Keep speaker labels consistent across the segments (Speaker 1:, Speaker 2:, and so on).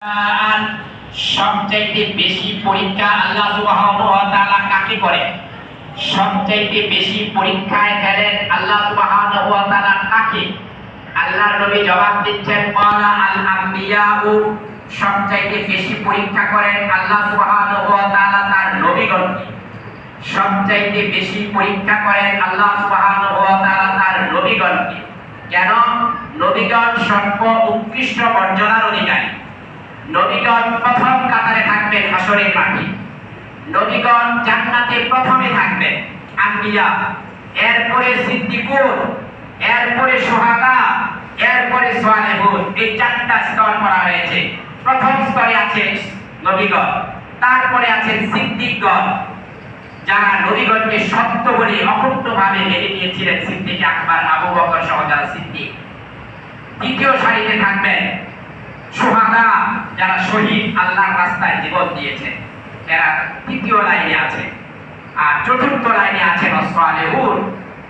Speaker 1: আর সবচাইতে বেশি পরীক্ষা আল্লাহ সুবহানাহু ওয়া তাআলা কাকে করে? সবচাইতে বেশি পরীক্ষায় ফেলেন আল্লাহ সুবহানাহু ওয়া তাআলা কাকে? আল্লাহর নবী জবাব দিচ্ছেন, ক্বালা আল আমবিয়াউ, সবচাইতে বেশি পরীক্ষা করেন আল্লাহ সুবহানাহু ওয়া তাআলা তার নবীগণকে। সবচাইতে বেশি পরীক্ষা করেন আল্লাহ সুবহানাহু ওয়া তাআলা তার নবীগণকে। কেন? নবীগণ সর্ব উৎকৃষ্ট মর্যাদার অধিকারী। নবীগণ প্রথম কাতারে থাকবেন হাসরের মাঠে। নবীগণ জান্নাতে প্রথমে থাকবেন, আম্বিয়া, এরপরে সিদ্দিকুন, এরপরে শুহাদা, এরপরে সালেহুন। এই চারটা স্তর করা হয়েছে। প্রথম স্তরে আছে নবীগণ, তারপরে আছেন সিদ্দিকগণ, যারা নবীগণকে সত্য বলে অকুণ্ঠভাবে মেনে নিয়েছিলেন। সিদ্দিক আকবর, আবু বকর সহ যারা সিদ্দিক। দ্বিতীয় সারিতে থাকবেন শুহাদা, যারা শহীদ, আল্লাহর রাস্তায় জীবন দিয়েছেন, এরা তৃতীয় লাইনে আছে। আর চতুর্থ লাইনে আছেন সালেহুন,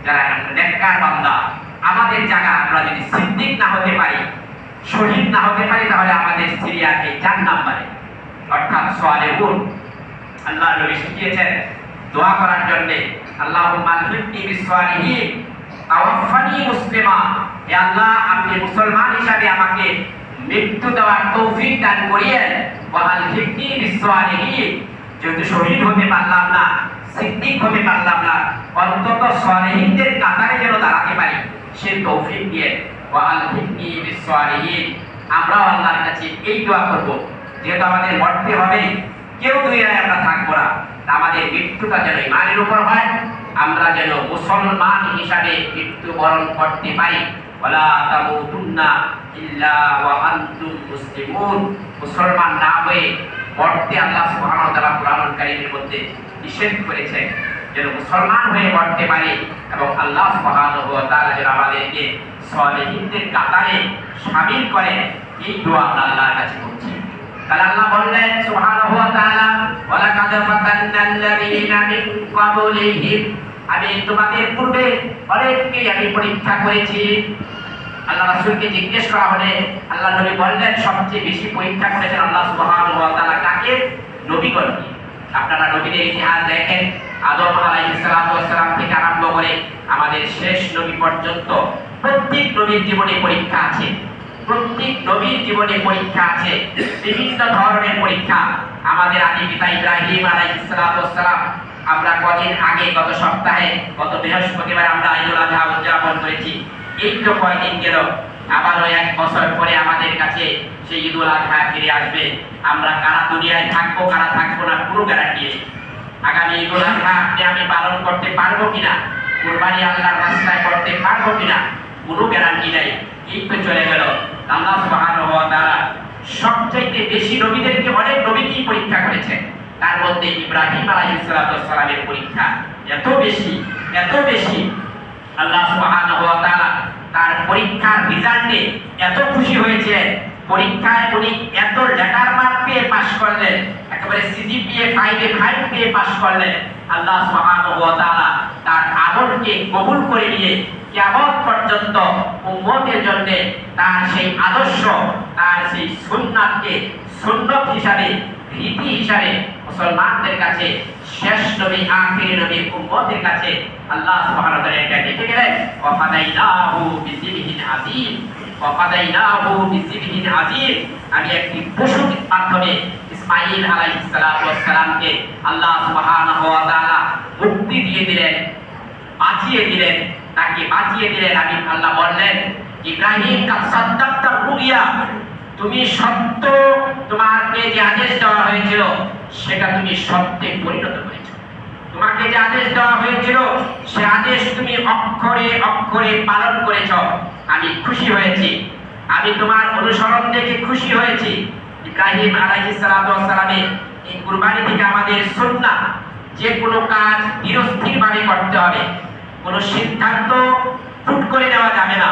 Speaker 1: যারা নেককার বান্দা। আমাদের জায়গা আমরা যদি সিদ্দিক না হতে পারি, শহীদ না হতে পারি, তাহলে আমাদের সিরিয়াকে 4 নম্বরে, অর্থাৎ সালেহুন। আল্লাহ নবী শিখিয়েছেন দোয়া করার জন্য, আল্লাহুম্মা আলহিকনি বিসসালিহিন তাওয়াফানি মুসলিমা। হে আল্লাহ, আপনি মুসলমান হিসাবে আমাকে মৃত্যু দেওয়ার তৌফিক দান করিয়েন। ওয়া আলহিকনি বিসসালিহিন, যদি শহীদ হতে পারলাম না, সিদ্দিক হতে পারলাম না, অন্তত সালেহিনদের কাতারে যেন দাঁড়াতে পারি, সে তৌফিক দিয়ে। ওয়া আলহিকনি বিসসালিহিন। আমরাও আল্লাহর কাছে এই দোয়া করব, যেহেতু আমাদের মরতে হবে, কেউ দুনিয়ায় আমরা থাকবো না, আমাদের মৃত্যুটা যেন ঈমানের উপর হয়, আমরা যেন মুসলমান হিসাবে মৃত্যুবরণ করতে পারি। ওয়ালা তামুতুন্না ইল্লা ওয়া আনতুম মুসলিমুন। মুসলমান না হয়ে মরতে আল্লাহ সুবহানাহু ওয়া তাআলা কুরআনুল কারীমের মধ্যে নিষেধ করেছেন, যেন মুসলমান হয়ে মরতে পারি, এবং আল্লাহ সুবহানাহু ওয়া তাআলা যেন আমাদেরকে সালেহিনদের কাতারে শামিল করেন। এই দোয়া আমরা আল্লাহর কাছে করছি। তাহলে আল্লাহ বললেন সুবহানাহু ওয়া তাআলা, ওয়ালাকাদ ফাতান্নাল্লাযীনা মিন ক্বাবলিহিম, আমি তোমাদের পূর্বে অনেককে আমি পরীক্ষা করেছি। আল্লাহ রাসূলকে জিজ্ঞেস করা হলে আল্লাহ নবী বললেন, সবচেয়ে বেশি পরীক্ষা করেছেন আল্লাহ সুবহানাহু ওয়া তাআলা কাকে? নবীগণকে। আপনারা নবীদের ইতিহাস দেখেন, আদম আলাইহিস সালাতু ওয়াস সালাম থেকে আরম্ভ করে আমাদের শেষ নবী পর্যন্ত প্রত্যেক নবীর জীবনে পরীক্ষা আছে। প্রত্যেক নবীর জীবনে পরীক্ষা আছে, বিভিন্ন ধরনের পরীক্ষা। আমাদের আদি পিতা ইব্রাহিম আলাইহিস সালাতু ওয়াস সালাম, আমরা কদিন আগে, গত সপ্তাহে, গত বৃহস্পতিবার আমরা ঈদুল আযহা উদযাপন করেছি। এই তো কয়দিন গেল, আবারও 1 বছর পরে আমাদের কাছে সেই ঈদুল আযহা ফিরে আসবে। আমরা কারা দুনিয়ায় থাকবো, কারা থাকবো না, কোনো গ্যারান্টি নেই। আগামী ঈদুল আযহা আপনি আমি পালন করতে পারবো কিনা, কুরবানি আল্লাহর রাস্তায় করতে পারবো কিনা, কোনো গ্যারান্টি নেই। এই তো চলে গেল। আল্লাহ সুবহানাহু ওয়া তাআলা সবচেয়ে বেশি নবীদেরকে, অনেক নবীকেই পরীক্ষা করেছেন। তার মধ্যে ইব্রাহিম আলাইহিস সালাতু ওয়াস সালামের পরীক্ষা এত বেশি, এত বেশি, আল্লাহ সুবহানাহু ওয়া তাআলা তার পরীক্ষার রেজাল্টে এত খুশি হয়েছিলেন। পরীক্ষায় উনি এত লেটার মার্ক পেয়ে পাস করলেন, একেবারে সিজিপিএ 5 পেয়ে পাস করলেন। আল্লাহ সুবহানাহু ওয়া তাআলা তার আমলকে কবুল করে নিয়ে কিয়ামত পর্যন্ত উম্মতের জন্য তার সেই আদর্শ, তার সেই সুন্নাতকে সুন্নত হিসাবে, রীতি হিসাবে মুসলমানদের কাছে, শেষ নবী, আখির নবী উম্মতের কাছে আল্লাহ সুবহানাহু ওয়া তাআলা এটা লিখে গেলেন, ওয়া ফাদাইনাহু বিযিবহিন আযীম, ওয়া ফাদাইনাহু বিযিবহিন আযীম। আমি একটি পশুর মাধ্যমে ইসমাঈল আলাইহিস সালাতু ওয়াস সালামকে আল্লাহ সুবহানাহু ওয়া তাআলা মুক্তি দিয়ে দিলেন, বাঁচিয়ে দিলেন, তাকে বাঁচিয়ে দিলেন। আমি আল্লাহ বললেন, ইব্রাহিম কাদ সাদ্দাকতা রুইয়া, তুমি সত্য, তোমাকে যে আদেশ দেওয়া হয়েছিল সেটা তুমি সত্যে পরিণত করেছো। তোমাকে যে আদেশ দেওয়া হয়েছিল সে আদেশ তুমি অক্ষরে অক্ষরে পালন করেছো। আমি খুশি হয়েছি, আমি তোমার অনুসরণ দেখে খুশি হয়েছি। ইব্রাহিম আলাইহিস সালাতু ওয়াস সালামের এই কুরবানি থেকে আমাদের সুন্নাহ, যে কোনো কাজ ধীরস্থিরভাবে করতে হবে। কোনো সিদ্ধান্ত হুট করে নেওয়া যাবে না।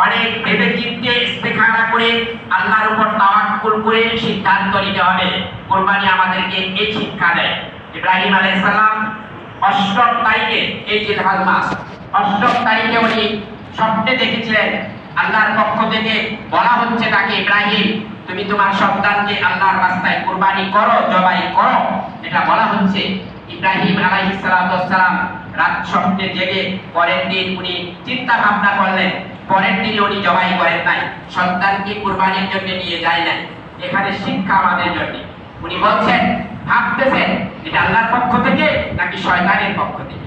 Speaker 1: অনেক ভেবে চিন্তে ইস্তেখারা করে আল্লাহর উপর তাওয়াক্কুল করে সিদ্ধান্ত নিতে হবে। কুরবানি আমাদেরকে এই শিক্ষা দেয়। ইব্রাহিম আলাইহিস সালাম 8ম তারিখে, এই জিলহজ মাস 8ম তারিখে উনি স্বপ্নে দেখেছিলেন, আল্লাহর পক্ষ থেকে বলা হচ্ছে তাকে, ইব্রাহিম তুমি তোমার সন্তানকে আল্লাহর রাস্তায় কুরবানি করো, জবাই করো। এটা বলা হচ্ছে। ইব্রাহিম আলাইহিস সালাতু ওয়াস সালাম রাত স্বপ্নে জেগে পরের দিন উনি চিন্তা ভাবনা করলেন, পরের দিন উনি জবাই করেন নাই, সন্তানকে কুরবানির জন্য নিয়ে যায় নাই। এখানে শিক্ষা আমাদের জন্য। উনি বলছেন, ভাবতেছেন এটা আল্লাহর পক্ষ থেকে নাকি শয়তানের পক্ষ থেকে।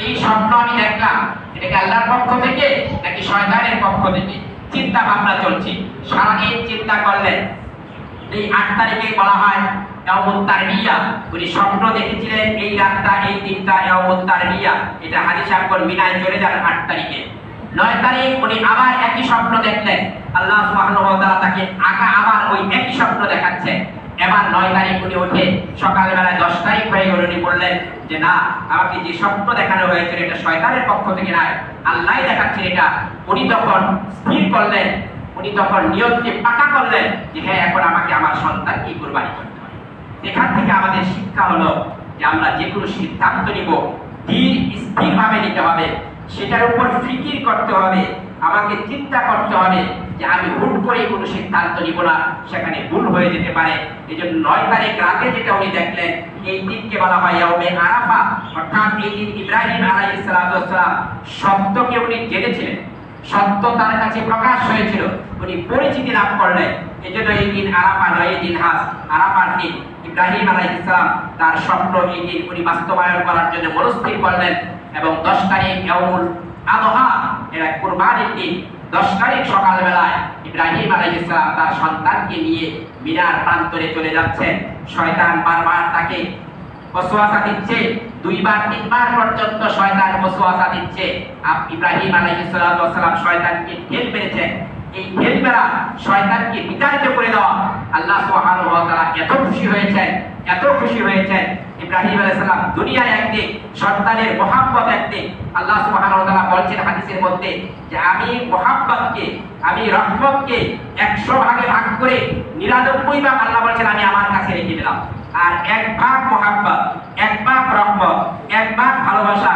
Speaker 1: এই স্বপ্ন আমি দেখলাম, এটা কি আল্লাহর পক্ষ থেকে নাকি শয়তানের পক্ষ থেকে? চিন্তা ভাবনা চলছে, সারাদিন চিন্তা করলেন। এই 8 তারিখে বলা হয় ইয়াউমুত তারবিয়া। উনি স্বপ্ন দেখেছিলেন এই রাতটা, এই দিনটা ইয়াউমুত তারবিয়া। এটা হাজি সাহেবগণ মিনায় চলে যান 8 তারিখে। 9 তারিখ উনি আবার একই স্বপ্ন দেখলেন। আল্লাহ সুবহানাহু ওয়া তাআলা তাকে আবার ওই একই স্বপ্ন দেখাচ্ছেন। এবার 9 তারিখ উনি উঠে সকালবেলা 10 তারিখ হয়ে গেল, উনি বললেন যে না, আমাকে যে স্বপ্ন দেখানো হয়েছে এটা শয়তানের পক্ষ থেকে নয়, আল্লাহই দেখাচ্ছেন এটা। উনি তখন স্থির করলেন, উনি তখন নিয়তকে পাকা করলেন যে হ্যাঁ, এখন আমাকে আমার সন্তানকে কুরবানি করতে হবে। এখান থেকে আমাদের শিক্ষা হলো যে আমরা যে কোনো সিদ্ধান্ত নিব স্থিরভাবে নিতে হবে, সেটার উপর ফিকির করতে হবে, আমাকে চিন্তা করতে হবে যে আমি হুট করে কোনো সিদ্ধান্ত নিব না, সেখানে ভুল হয়ে যেতে পারে। এই জন্য 9 তারিখ রাতে যেটা উনি দেখলেন, এই দিনকে বলা হয় ইয়াউমে আরাফা। অর্থাৎ এই দিন ইব্রাহিম আলাইহিস সালাতু ওয়াস সালাম সত্যকে উনি জেনেছিলেন, সত্য তার কাছে প্রকাশ হয়েছিল, উনি পরিচিতি লাভ করলেন। এই জন্য এই দিন আরাফা নয়, এই দিন আরাফার দিন। ইব্রাহিম আলাইহিস সালাম তার স্বপ্ন এই দিন উনি বাস্তবায়ন করার জন্য মনস্থির করলেন। এবং 10 তারিখ ইয়াউমুল আদহা, এরা কুরবানির দিন। 10 তারিখ সকালবেলায় ইব্রাহিম আলাইহিস সালাম তার সন্তানকে নিয়ে মিনার প্রান্তরে চলে যাচ্ছেন। শয়তান বারবার তাকে ওয়াসওয়াসা দিচ্ছে, 2 বার 3 বার পর্যন্ত শয়তান ওয়াসওয়াসা দিচ্ছে। ইব্রাহিম আলাইহিস সালাতু ওয়াস সালাম শয়তানকে ঢেল মেরেছেন। এই ঢেল মেরা শয়তানকে বিতাড়িত করে দেওয়া আল্লাহ সুবহানাহু ওয়া তাআলা এত খুশি হয়েছেন, এত খুশি হয়েছেন। ইব্রাহিম আলাইহিস সালাম দুনিয়ায় একদিক, সন্তানের মহব্বত একদিক। আল্লাহ সুবহানাহু ওয়া তাআলা বলছেন হাদিসের মধ্যে যে আমি মহব্বতকে, আমি রহমতকে 100 ভাগে ভাগ করে 99 ভাগ আল্লাহ বলছেন আমি আমার কাছে রেখে দিলাম। আর 1 ভাগ মহব্বত, 1 ভাগ রহমত, 1 ভাগ ভালোবাসা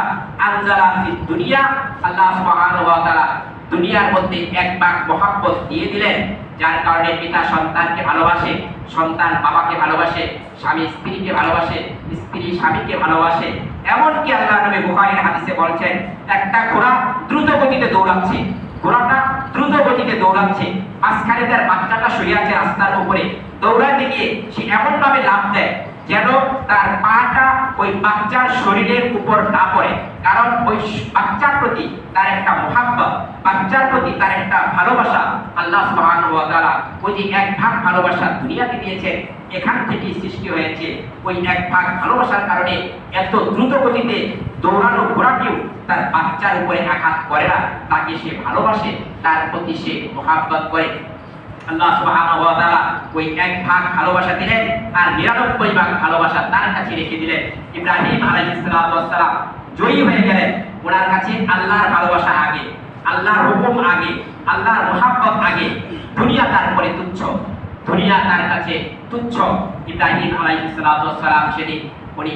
Speaker 1: আনজালা ফিদ দুনিয়া। আল্লাহ সুবহানাহু ওয়া তাআলা দুনিয়ার মধ্যে 1 ভাগ মহব্বত দিয়ে দিলেন, যার কারণে পিতা সন্তানকে ভালোবাসে, সন্তান বাবাকে ভালোবাসে, স্বামী স্ত্রীকে ভালোবাসে, স্ত্রী স্বামীকে ভালোবাসে। এমনকি আল্লাহ নবী বুখারীর হাদিসে বলছেন, একটা ঘোড়া দ্রুত গতিতে দৌড়াচ্ছে, ঘোড়াটা দ্রুত গতিতে দৌড়াচ্ছে, মাঝখানে তার বাচ্চাটা শুয়ে আছে রাস্তার উপরে। দৌড়াতে গিয়ে সে এমন ভাবে লাফ দেয় যেন তার পাটা ওই বাচ্চার শরীরের উপর না পড়ে। কারণ ওই বাচ্চার প্রতি তার একটা মহব্বত, বাচ্চার প্রতি তার একটা ভালোবাসা আল্লাহ সুবহানাহু ওয়া তাআলা ওই যে 1 ভাগ ভালোবাসা দুনিয়াতে দিয়েছেন, এখান থেকে সৃষ্টি হয়েছে। ওই 1 ভাগ ভালোবাসার কারণে এত দ্রুত গতিতে দৌড়ানো ঘোড়াকেও তার বাচ্চার উপরে আঘাত করে না, তাকে সে ভালোবাসে, তার প্রতি সে মহব্বত করে। আল্লাহ সুবহানাহু ওয়া তাআলা ওই 1 ভাগ ভালোবাসা দিলেন, আর 99 ভাগ ভালোবাসা তার কাছে রেখে দিলেন। ইব্রাহিম আলাইহিস সালাতু ওয়াস সালাম জয়ী হয়ে গেলেন। ওনার কাছে আল্লাহর ভালোবাসা আগে, আল্লাহর হুকুম আগে, আল্লাহর মহব্বত আগে, দুনিয়া তারপরে তুচ্ছ, দুনিয়া তার কাছে তুচ্ছ। ইব্রাহিম আলাইহিস সালাতু ওয়াস সালাম সেদিন উনি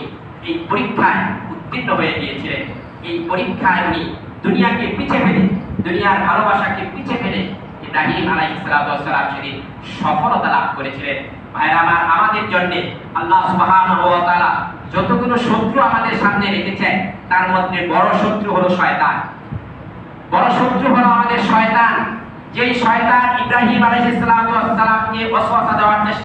Speaker 1: এই পরীক্ষায় উত্তীর্ণ হয়ে গিয়েছিলেন। এই পরীক্ষায় উনি দুনিয়াকে পিছে ফেলে, দুনিয়ার ভালোবাসাকে পিছে ফেলে ইব্রাহিম আলাইহিস সালাতু ওয়াস সালাম সেদিন সফলতা লাভ করেছিলেন। ভাইরা আমার, আমাদের জন্য আল্লাহ সুবহানাহু ওয়া তাআলা যতগুলো শত্রু আমাদের সামনে রেখেছেন, তার মধ্যে বড় শত্রু হলো শয়তান। বড় শত্রু হলো আমাদের শয়তান। যেই শয়তান ইব্রাহিম আলাইহিস সালাতু ওয়াস সালামকে ওয়াসওয়াসা দেওয়ার চেষ্টা